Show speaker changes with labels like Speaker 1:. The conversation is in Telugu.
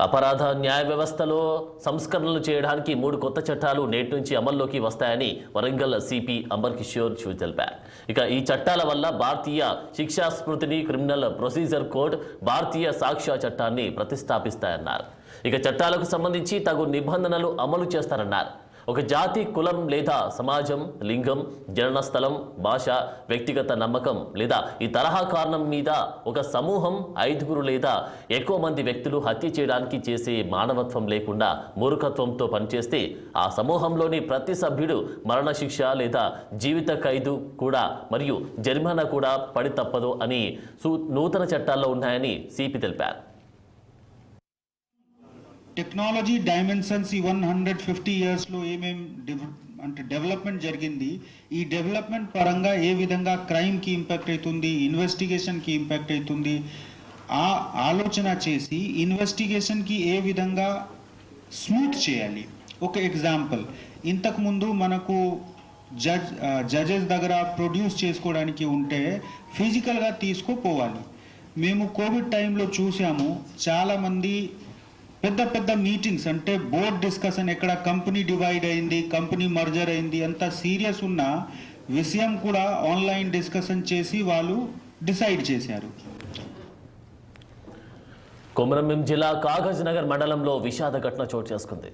Speaker 1: అపరాధ న్యాయ వ్యవస్థలో సంస్కరణలు చేయడానికి 3 కొత్త చట్టాలు నేటి నుంచి అమల్లోకి వస్తాయని వరంగల్ సిపి అంబర్ కిషోర్ తెలిపారు. ఇక ఈ చట్టాల వల్ల భారతీయ శిక్షా స్మృతిని, క్రిమినల్ ప్రొసీజర్ కోడ్, భారతీయ సాక్ష్య చట్టాన్ని ప్రతిష్టాపిస్తాయన్నారు. ఇక చట్టాలకు సంబంధించి తగు నిబంధనలు అమలు చేస్తారన్నారు. ఒక జాతి, కులం లేదా సమాజం, లింగం, జనన స్థలం, భాష, వ్యక్తిగత నమ్మకం లేదా ఈ తరహా కారణం మీద ఒక సమూహం 5 లేదా ఎక్కువ మంది వ్యక్తులు హత్య చేయడానికి చేసే మానవత్వం లేకుండా మూర్ఖత్వంతో పనిచేస్తే ఆ సమూహంలోని ప్రతి సభ్యుడు మరణశిక్ష లేదా జీవిత ఖైదు కూడా మరియు జరిమానా కూడా పడి తప్పదు అని నూతన చట్టాల్లో ఉన్నాయని సిపి తెలిపారు.
Speaker 2: టెక్నాలజీ డైమెన్షన్స్ ఈ 150 ఇయర్స్లో ఏమేం అంటే డెవలప్మెంట్ జరిగింది, ఈ డెవలప్మెంట్ పరంగా ఏ విధంగా క్రైమ్కి ఇంపాక్ట్ అవుతుంది, ఇన్వెస్టిగేషన్కి ఇంపాక్ట్ అవుతుంది, ఆ ఆలోచన చేసి ఇన్వెస్టిగేషన్కి ఏ విధంగా స్మూత్ చేయాలి. ఒక ఎగ్జాంపుల్, ఇంతకుముందు మనకు జడ్జెస్ దగ్గర ప్రొడ్యూస్ చేసుకోవడానికి ఉంటే ఫిజికల్గా తీసుకుపోవాలి. మేము కోవిడ్ టైంలో చూసాము, చాలామంది పెద్ద పెద్ద మీటింగ్స్ అంటే బోర్డ్ డిస్కషన్, ఎక్కడ కంపెనీ డివైడ్ అయింది, కంపెనీ మర్జర్ అయింది, అంత సీరియస్ ఉన్న విషయం కూడా ఆన్లైన్ డిస్కషన్ చేసి వాళ్ళు డిసైడ్ చేశారు.
Speaker 1: కొమరంభీం జిల్లా కాగజ్ నగర్ మండలంలో విషాద ఘటన చోటు చేసుకుంది.